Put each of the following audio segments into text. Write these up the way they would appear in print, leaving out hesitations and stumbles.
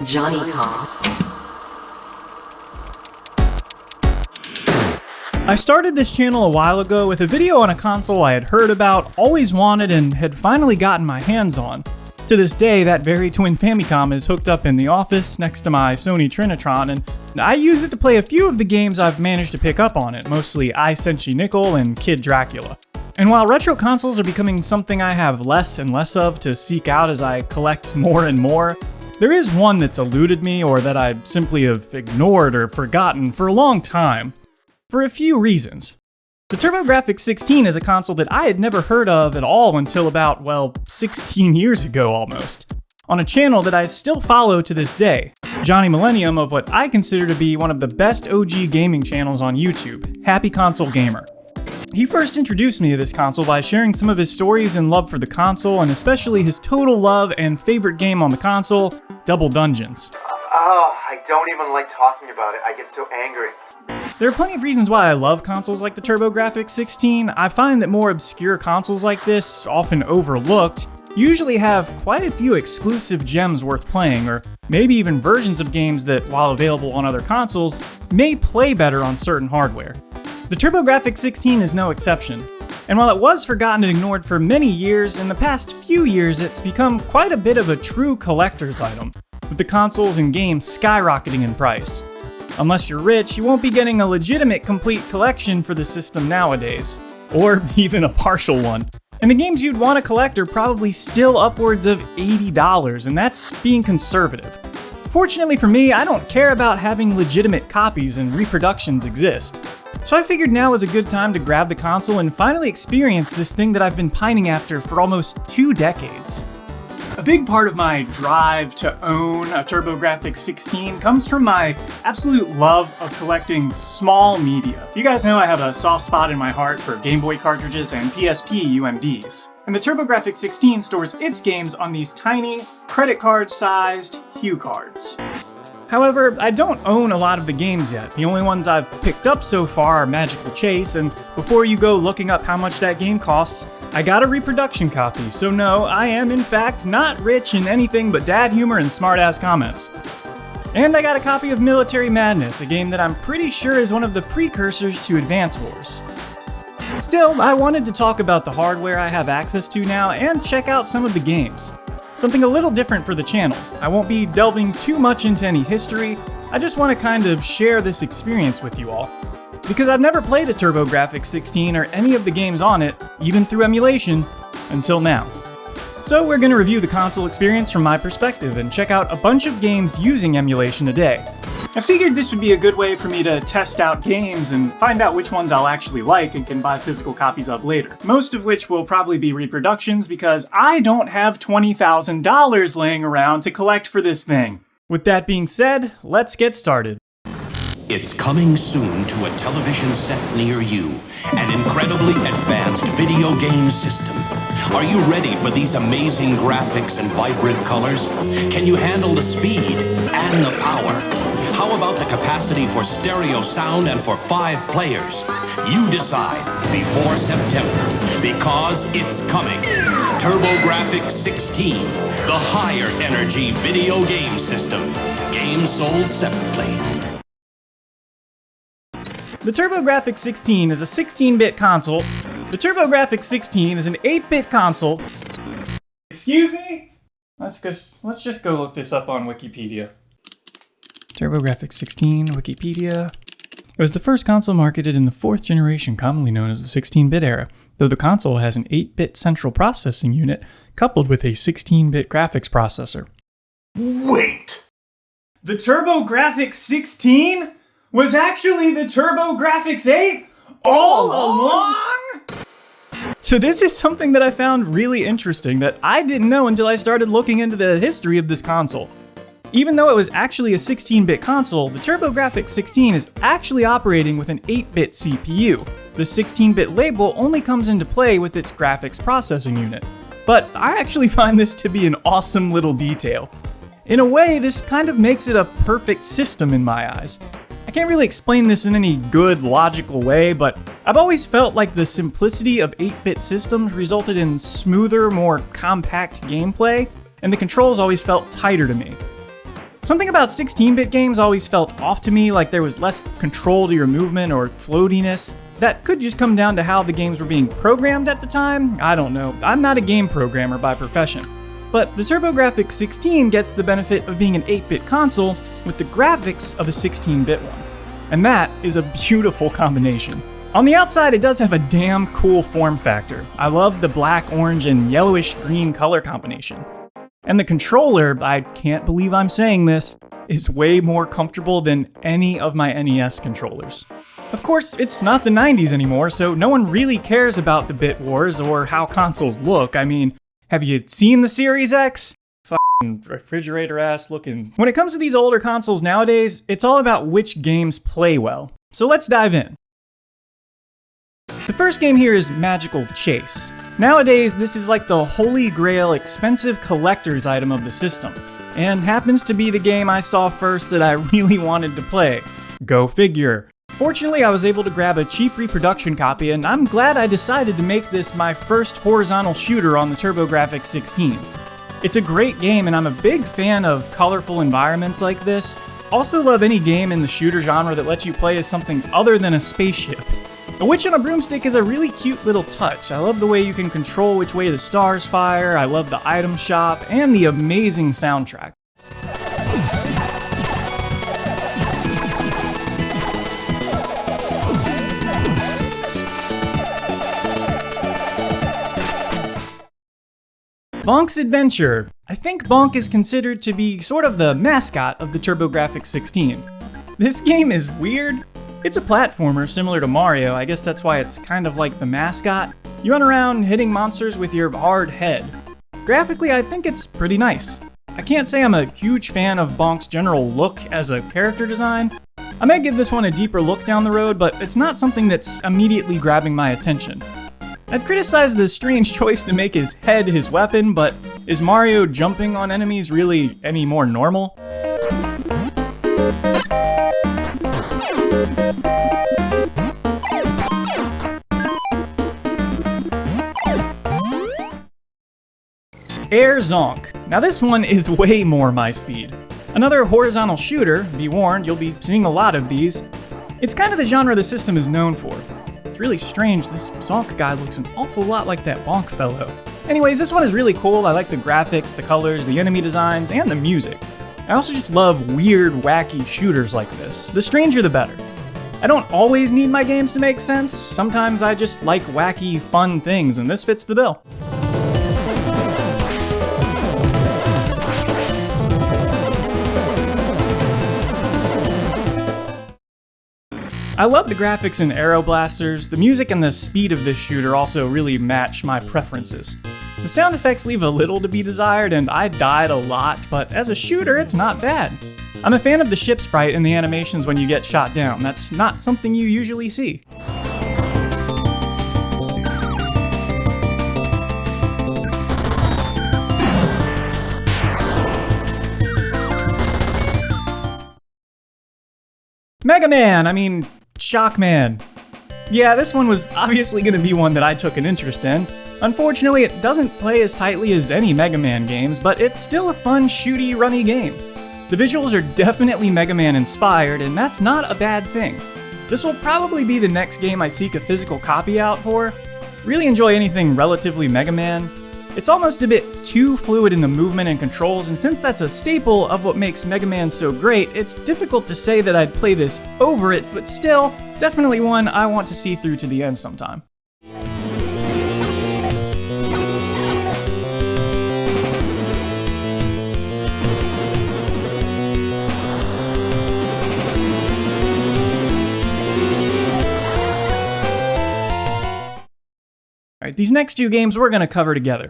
Jonnicom. I started this channel a while ago with a video on a console I had heard about, always wanted, and had finally gotten my hands on. To this day, that very Twin Famicom is hooked up in the office next to my Sony Trinitron, and I use it to play a few of the games I've managed to pick up on it, mostly I Senshi Nickel and Kid Dracula. And while retro consoles are becoming something I have less and less of to seek out as I collect more and more, there is one that's eluded me or that I simply have ignored or forgotten for a long time. For a few reasons. The TurboGrafx 16 is a console that I had never heard of at all until about, 16 years ago almost. On a channel that I still follow to this day, Johnny Millennium of what I consider to be one of the best OG gaming channels on YouTube, Happy Console Gamer. He first introduced me to this console by sharing some of his stories and love for the console, and especially his total love and favorite game on the console, Double Dungeons. Oh, I don't even like talking about it. I get so angry. There are plenty of reasons why I love consoles like the TurboGrafx 16. I find that more obscure consoles like this, often overlooked, usually have quite a few exclusive gems worth playing, or maybe even versions of games that, while available on other consoles, may play better on certain hardware. The TurboGrafx 16 is no exception. And while it was forgotten and ignored for many years, in the past few years it's become quite a bit of a true collector's item, with the consoles and games skyrocketing in price. Unless you're rich, you won't be getting a legitimate complete collection for the system nowadays. Or even a partial one. And the games you'd want to collect are probably still upwards of $80, and that's being conservative. Fortunately for me, I don't care about having legitimate copies and reproductions exist. So I figured now was a good time to grab the console and finally experience this thing that I've been pining after for almost 2 decades. A big part of my drive to own a TurboGrafx 16 comes from my absolute love of collecting small media. You guys know I have a soft spot in my heart for Game Boy cartridges and PSP UMDs. And the TurboGrafx 16 stores its games on these tiny, credit card-sized Hue cards. However, I don't own a lot of the games yet. The only ones I've picked up so far are Magical Chase, and before you go looking up how much that game costs, I got a reproduction copy, so no, I am in fact not rich in anything but dad humor and smart-ass comments. And I got a copy of Military Madness, a game that I'm pretty sure is one of the precursors to Advance Wars. Still, I wanted to talk about the hardware I have access to now and check out some of the games. Something a little different for the channel. I won't be delving too much into any history, I just want to kind of share this experience with you all. Because I've never played a TurboGrafx 16 or any of the games on it, even through emulation, until now. So we're going to review the console experience from my perspective and check out a bunch of games using emulation today. I figured this would be a good way for me to test out games and find out which ones I'll actually like and can buy physical copies of later. Most of which will probably be reproductions because I don't have $20,000 laying around to collect for this thing. With that being said, let's get started. It's coming soon to a television set near you. An incredibly advanced video game system. Are you ready for these amazing graphics and vibrant colors? Can you handle the speed and the power? How about the capacity for stereo sound and for 5 players? You decide before September, because it's coming. TurboGrafx 16, the higher energy video game system. Games sold separately. The TurboGrafx 16 is a 16-bit console. The TurboGrafx 16 is an 8-bit console. Excuse me? Let's just go look this up on Wikipedia. TurboGrafx 16, Wikipedia. It was the first console marketed in the 4th generation, commonly known as the 16-bit era, though the console has an 8-bit central processing unit coupled with a 16-bit graphics processor. Wait! The TurboGrafx 16 was actually the TurboGrafx 8 all along? So this is something that I found really interesting that I didn't know until I started looking into the history of this console. Even though it was actually a 16-bit console, the TurboGrafx 16 is actually operating with an 8-bit CPU. The 16-bit label only comes into play with its graphics processing unit. But I actually find this to be an awesome little detail. In a way, this kind of makes it a perfect system in my eyes. I can't really explain this in any good, logical way, but I've always felt like the simplicity of 8-bit systems resulted in smoother, more compact gameplay, and the controls always felt tighter to me. Something about 16-bit games always felt off to me, like there was less control to your movement or floatiness. That could just come down to how the games were being programmed at the time. I don't know. I'm not a game programmer by profession. But the TurboGrafx 16 gets the benefit of being an 8-bit console with the graphics of a 16-bit one. And that is a beautiful combination. On the outside, it does have a damn cool form factor. I love the black, orange, and yellowish green color combination. And the controller, I can't believe I'm saying this, is way more comfortable than any of my NES controllers. Of course, it's not the 90s anymore, so no one really cares about the bit wars or how consoles look. I mean, have you seen the Series X? Fucking refrigerator ass looking. When it comes to these older consoles nowadays, it's all about which games play well. So let's dive in. The first game here is Magical Chase. Nowadays, this is like the holy grail expensive collector's item of the system, and happens to be the game I saw first that I really wanted to play. Go figure. Fortunately, I was able to grab a cheap reproduction copy, and I'm glad I decided to make this my first horizontal shooter on the TurboGrafx 16. It's a great game, and I'm a big fan of colorful environments like this. Also love any game in the shooter genre that lets you play as something other than a spaceship. A witch on a broomstick is a really cute little touch. I love the way you can control which way the stars fire, I love the item shop, and the amazing soundtrack. Bonk's Adventure. I think Bonk is considered to be sort of the mascot of the TurboGrafx 16. This game is weird. It's a platformer similar to Mario, I guess that's why it's kind of like the mascot. You run around hitting monsters with your hard head. Graphically, I think it's pretty nice. I can't say I'm a huge fan of Bonk's general look as a character design. I may give this one a deeper look down the road, but it's not something that's immediately grabbing my attention. I'd criticize the strange choice to make his head his weapon, but is Mario jumping on enemies really any more normal? Air Zonk. Now this one is way more my speed. Another horizontal shooter, be warned, you'll be seeing a lot of these. It's kind of the genre the system is known for. It's really strange, this Zonk guy looks an awful lot like that Bonk fellow. Anyways, this one is really cool. I like the graphics, the colors, the enemy designs, and the music. I also just love weird, wacky shooters like this. The stranger the better. I don't always need my games to make sense. Sometimes I just like wacky, fun things, and this fits the bill. I love the graphics in Aero Blasters. The music and the speed of this shooter also really match my preferences. The sound effects leave a little to be desired, and I died a lot, but as a shooter, it's not bad. I'm a fan of the ship sprite and the animations when you get shot down. That's not something you usually see. Shockman. Yeah, this one was obviously going to be one that I took an interest in. Unfortunately, it doesn't play as tightly as any Mega Man games, but it's still a fun, shooty, runny game. The visuals are definitely Mega Man inspired, and that's not a bad thing. This will probably be the next game I seek a physical copy out for. Really enjoy anything relatively Mega Man. It's almost a bit too fluid in the movement and controls, and since that's a staple of what makes Mega Man so great, it's difficult to say that I'd play this over it, but still, definitely one I want to see through to the end sometime. Alright, these next two games we're gonna cover together.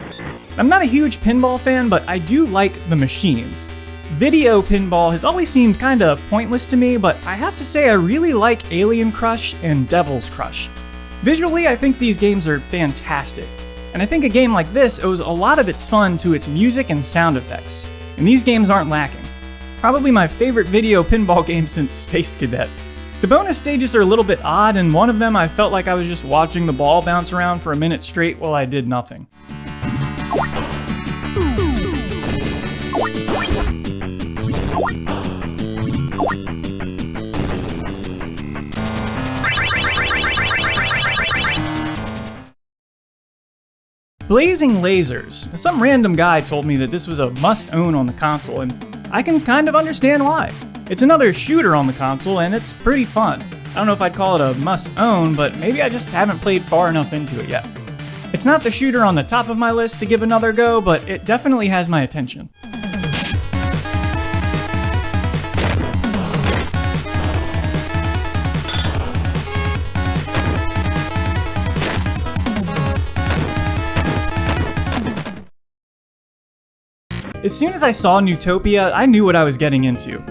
I'm not a huge pinball fan, but I do like the machines. Video pinball has always seemed kinda pointless to me, but I have to say I really like Alien Crush and Devil's Crush. Visually, I think these games are fantastic, and I think a game like this owes a lot of its fun to its music and sound effects, and these games aren't lacking. Probably my favorite video pinball game since Space Cadet. The bonus stages are a little bit odd, and one of them I felt like I was just watching the ball bounce around for a minute straight while I did nothing. Blazing Lasers. Some random guy told me that this was a must-own on the console, and I can kind of understand why. It's another shooter on the console, and it's pretty fun. I don't know if I'd call it a must-own, but maybe I just haven't played far enough into it yet. It's not the shooter on the top of my list to give another go, but it definitely has my attention. As soon as I saw Newtopia, I knew what I was getting into.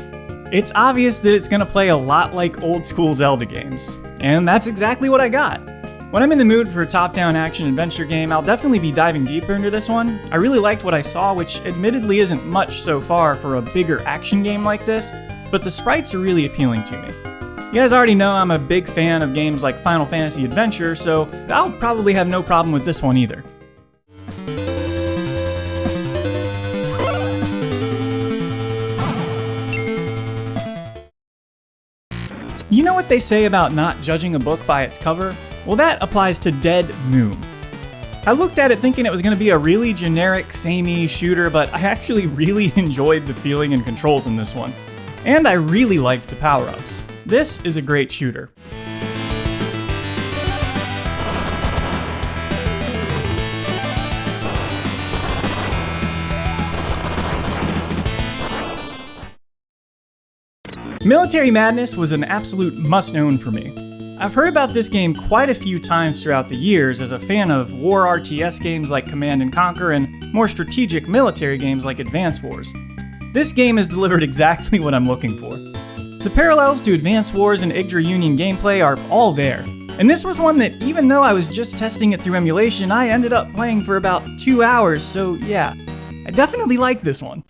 It's obvious that it's gonna play a lot like old school Zelda games, and that's exactly what I got. When I'm in the mood for a top-down action-adventure game, I'll definitely be diving deeper into this one. I really liked what I saw, which admittedly isn't much so far for a bigger action game like this, but the sprites are really appealing to me. You guys already know I'm a big fan of games like Final Fantasy Adventure, so I'll probably have no problem with this one either. You know what they say about not judging a book by its cover? Well, that applies to Dead Moon. I looked at it thinking it was going to be a really generic, samey shooter, but I actually really enjoyed the feeling and controls in this one. And I really liked the power-ups. This is a great shooter. Military Madness was an absolute must-own for me. I've heard about this game quite a few times throughout the years as a fan of war RTS games like Command & Conquer and more strategic military games like Advance Wars. This game has delivered exactly what I'm looking for. The parallels to Advance Wars and Yggdra Union gameplay are all there, and this was one that even though I was just testing it through emulation, I ended up playing for about 2 hours, so yeah, I definitely like this one.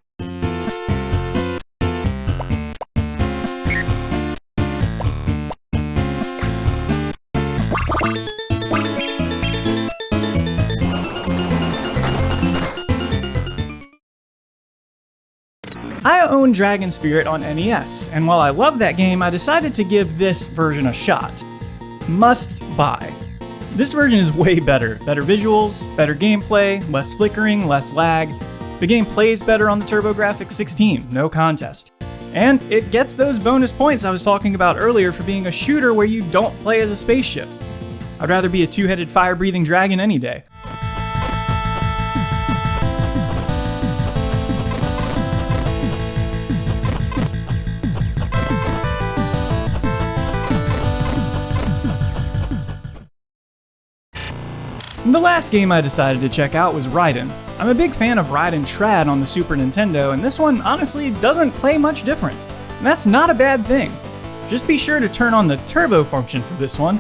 I own Dragon Spirit on NES, and while I love that game, I decided to give this version a shot. Must buy. This version is way better. Better visuals, better gameplay, less flickering, less lag. The game plays better on the TurboGrafx 16, no contest. And it gets those bonus points I was talking about earlier for being a shooter where you don't play as a spaceship. I'd rather be a two-headed fire-breathing dragon any day. The last game I decided to check out was Raiden. I'm a big fan of Raiden Trad on the Super Nintendo, and this one honestly doesn't play much different. And that's not a bad thing. Just be sure to turn on the turbo function for this one.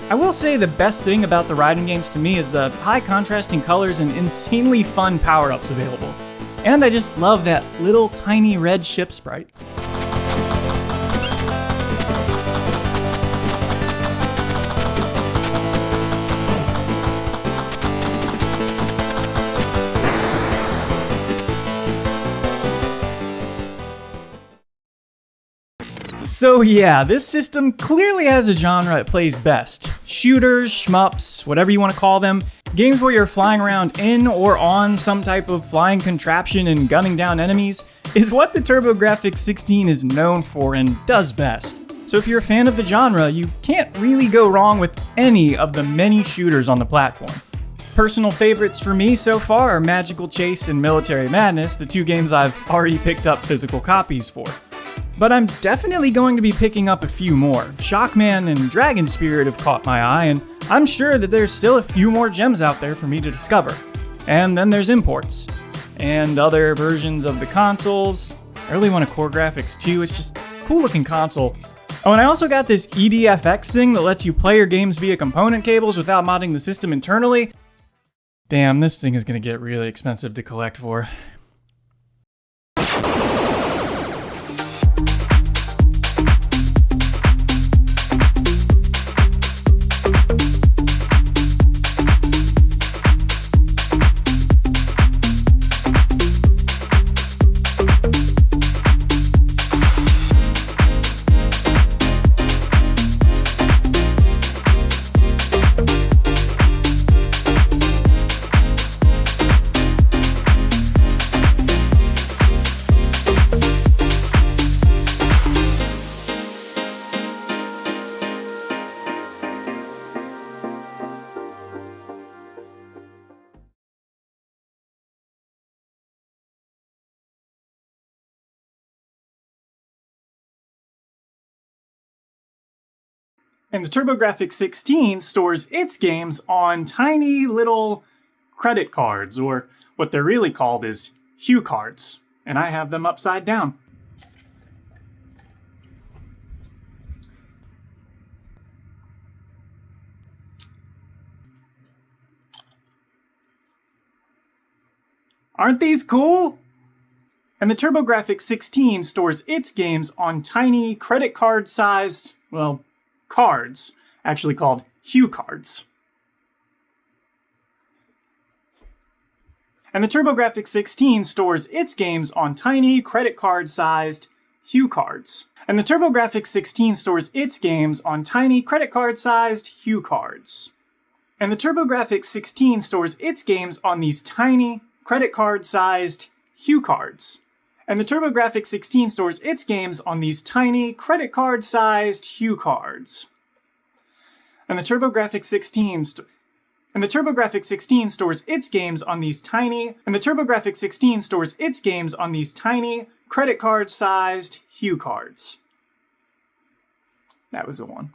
I will say the best thing about the Raiden games to me is the high contrasting colors and insanely fun power-ups available. And I just love that little tiny red ship sprite. So yeah, this system clearly has a genre it plays best. Shooters, shmups, whatever you want to call them, games where you're flying around in or on some type of flying contraption and gunning down enemies, is what the TurboGrafx 16 is known for and does best. So if you're a fan of the genre, you can't really go wrong with any of the many shooters on the platform. Personal favorites for me so far are Magical Chase and Military Madness, the two games I've already picked up physical copies for. But I'm definitely going to be picking up a few more. Shockman and Dragon Spirit have caught my eye, and I'm sure that there's still a few more gems out there for me to discover. And then there's imports. And other versions of the consoles. I really want a Core Graphics 2, it's just a cool looking console. Oh, and I also got this EDFX thing that lets you play your games via component cables without modding the system internally. Damn, this thing is gonna get really expensive to collect for. And the TurboGrafx 16 stores its games on tiny little credit cards, or what they're really called is Hue cards. And I have them upside down. Aren't these cool? And the TurboGrafx 16 stores its games on tiny credit card-sized, well, cards, actually called Hue cards. And the TurboGrafx 16 stores its games on tiny credit card-sized Hue cards. And the TurboGrafx 16 stores its games on tiny credit card-sized Hue cards. And the TurboGrafx 16 stores its games on these tiny credit card-sized Hue cards. And the TurboGrafx 16 stores its games on these tiny credit card-sized Hue cards. And the TurboGrafx 16 stores its games on these tiny, and the TurboGrafx 16 stores its games on these tiny credit card-sized Hue cards. That was the one.